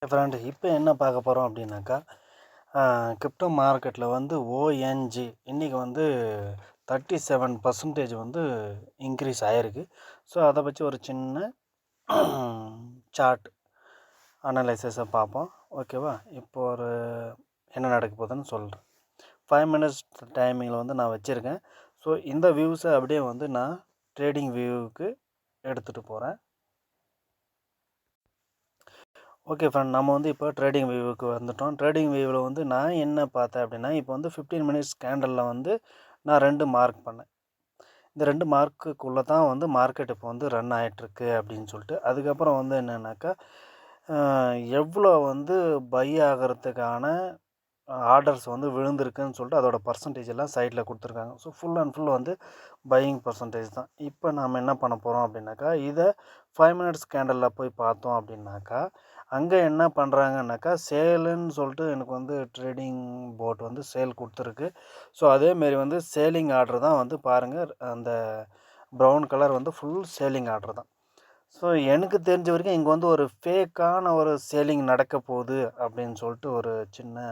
Friend இப்போ என்ன பார்க்க போகிறோம் அப்படின்னாக்கா கிரிப்டோ மார்க்கெட்டில் வந்து ஓஎன்ஜி இன்றைக்கி வந்து 37% வந்து இன்க்ரீஸ் ஆகிருக்கு. ஸோ அதை வச்சு ஒரு சின்ன சார்ட் அனலைசஸை பார்ப்போம். ஓகேவா? இப்போ ஒரு என்ன நடக்க போகுதுன்னு சொல்கிறேன். 5 மினிட்ஸ் டைமிங்கில் வந்து நான் வச்சுருக்கேன். ஸோ இந்த வியூஸை அப்படியே வந்து நான் ட்ரேடிங் வியூவுக்கு எடுத்துகிட்டு போகிறேன். ஓகே ஃப்ரெண்ட், நம்ம வந்து இப்போ ட்ரேடிங் வியூவுக்கு வந்துட்டோம். ட்ரேடிங் வியூவில் வந்து நான் என்ன பார்த்தேன் அப்படின்னா, இப்போ வந்து 15 மினிட்ஸ் கேண்டலில் வந்து நான் 2 மார்க் பண்ணேன். இந்த 2 மார்க்குக்குள்ளே தான் வந்து மார்க்கெட் இப்போ வந்து ரன் ஆகிட்டுருக்கு அப்படின்னு சொல்லிட்டு. அதுக்கப்புறம் வந்து என்னென்னாக்கா, எவ்வளோ வந்து பை ஆகிறதுக்கான ஆர்டர்ஸ் வந்து விழுந்திருக்குன்னு சொல்லிட்டு அதோட பர்சன்டேஜ் எல்லாம் சைடில் கொடுத்துருக்காங்க. ஸோ ஃபுல் அண்ட் ஃபுல் வந்து பையிங் பர்சன்டேஜ் தான். இப்போ நாம் என்ன பண்ண போகிறோம் அப்படின்னாக்கா, இதை 5 மினிட்ஸ் கேண்டலில் போய் பார்த்தோம் அப்படின்னாக்கா, அங்கே என்ன பண்ணுறாங்கன்னாக்கா, சேலுன்னு சொல்லிட்டு எனக்கு வந்து ட்ரேடிங் போர்ட் வந்து சேல் கொடுத்துருக்கு. ஸோ அதேமாரி வந்து சேலிங் ஆர்டர் தான் வந்து பாருங்கள், அந்த ப்ரௌன் கலர் வந்து ஃபுல் சேலிங் ஆர்டர் தான். ஸோ எனக்கு தெரிஞ்ச வரைக்கும் இங்கே வந்து ஒரு ஃபேக்கான ஒரு சேலிங் நடக்க போகுது அப்படின்னு சொல்லிட்டு ஒரு சின்ன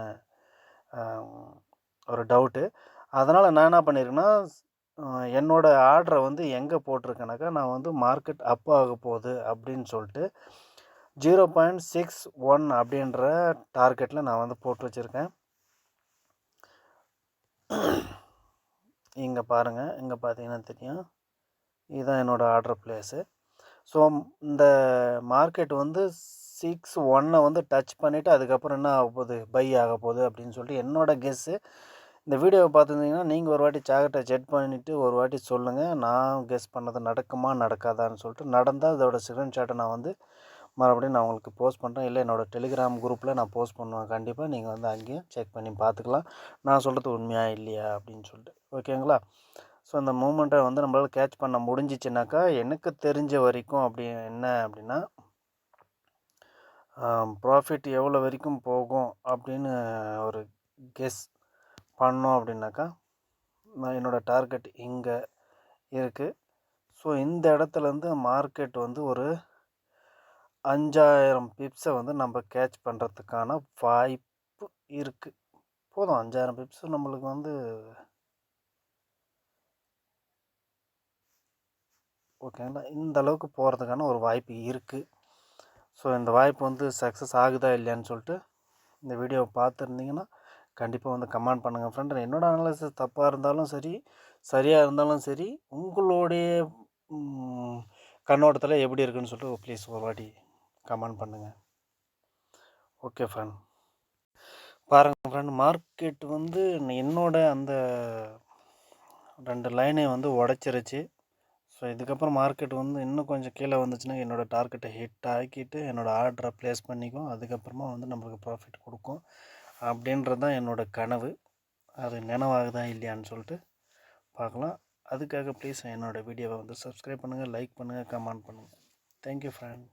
ஒரு டவுட்டு. அதனால் நான் என்ன பண்ணியிருக்கேன்னா, என்னோடய ஆர்டரை வந்து எங்கே போட்டிருக்கேனாக்கா, நான் வந்து மார்க்கெட் அப் ஆக போகுது அப்படின்னு சொல்லிட்டு 0.61 அப்படின்ற டார்கெட்டில் நான் வந்து போட்டு வச்சுருக்கேன். இங்கே பாருங்கள், இங்கே பார்த்தீங்கன்னா தெரியும், இதுதான் என்னோடய ஆர்டர் ப்ளேஸு. ஸோ இந்த மார்க்கெட் வந்து 61 வந்து டச் பண்ணிவிட்டு அதுக்கப்புறம் என்ன ஆக போகுது, பை ஆக போகுது அப்படின்னு சொல்லிட்டு என்னோடய கெஸ்ஸு. இந்த வீடியோவை பார்த்துருந்தீங்கன்னா நீங்கள் ஒரு வாட்டி சார்ட்டை செக் பண்ணிவிட்டு ஒரு வாட்டி சொல்லுங்கள், நான் கெஸ் பண்ணது நடக்குமா நடக்காதான்னு சொல்லிட்டு. நடந்தால் அதோட ஸ்க்ரீன்ஷாட்டை நான் வந்து மறுபடியும் நான் உங்களுக்கு போஸ்ட் பண்ணுறேன். இல்லை என்னோடய டெலிகிராம் குரூப்பில் நான் போஸ்ட் பண்ணுவேன். கண்டிப்பாக நீங்கள் வந்து அங்கேயும் செக் பண்ணி பார்த்துக்கலாம், நான் சொல்கிறது உண்மையா இல்லையா அப்படின்னு சொல்லிட்டு. ஓகேங்களா? ஸோ அந்த மூமெண்ட்டை வந்து நம்மளால் கேட்ச் பண்ண முடிஞ்சிச்சுனாக்கா, எனக்கு தெரிஞ்ச வரைக்கும் அப்படி என்ன அப்படின்னா, ப்ராஃபிட் எவ்வளோ வரைக்கும் போகும் அப்படின்னு ஒரு கெஸ் பண்ணோம் அப்படின்னாக்கா, நான் என்னோடய டார்கெட் இங்கே இருக்குது. ஸோ இந்த இடத்துலேருந்து மார்க்கெட் வந்து ஒரு 5000 பிப்ஸை வந்து நம்ம கேட்ச் பண்ணுறதுக்கான வாய்ப்பு இருக்குது. போதும், 5000 பிப்ஸ் நம்மளுக்கு வந்து ஓகேங்களா, இந்த அளவுக்கு போகிறதுக்கான ஒரு வாய்ப்பு இருக்குது. ஸோ இந்த வாய்ப்பு வந்து சக்ஸஸ் ஆகுதா இல்லையான்னு சொல்லிட்டு இந்த வீடியோவை பார்த்துருந்தீங்கன்னா கண்டிப்பாக வந்து கமெண்ட் பண்ணுங்கள் ஃப்ரெண்ட். என்னோடய அனாலிசிஸ் தப்பாக இருந்தாலும் சரி, சரியாக இருந்தாலும் சரி, உங்களுடைய கண்ணோட்டத்தில் எப்படி இருக்குன்னு சொல்லிட்டு ப்ளீஸ் ஒரு வாட்டி கமெண்ட் பண்ணுங்கள். ஓகே ஃப்ரெண்ட், பாருங்கள் ஃப்ரெண்ட், மார்க்கெட் வந்து என்னோட அந்த 2 லைனை வந்து உடச்சிருச்சு. ஸோ இதுக்கப்புறம் மார்க்கெட் வந்து இன்னும் கொஞ்சம் கீழே வந்துச்சுன்னா என்னோடய டார்கெட்டை ஹிட் ஆக்கிட்டு என்னோடய ஆர்டரை ப்ளேஸ் பண்ணிக்கும். அதுக்கப்புறமா வந்து நம்மளுக்கு ப்ராஃபிட் கொடுக்கும் அப்படின்றது தான் என்னோடய கனவு. அது நினைவாகுதா இல்லையான்னு சொல்லிட்டு பார்க்கலாம். அதுக்காக ப்ளீஸ் என்னோடய வீடியோவை வந்து சப்ஸ்கிரைப் பண்ணுங்கள், லைக் பண்ணுங்கள், கமெண்ட் பண்ணுங்கள். Thank you friend.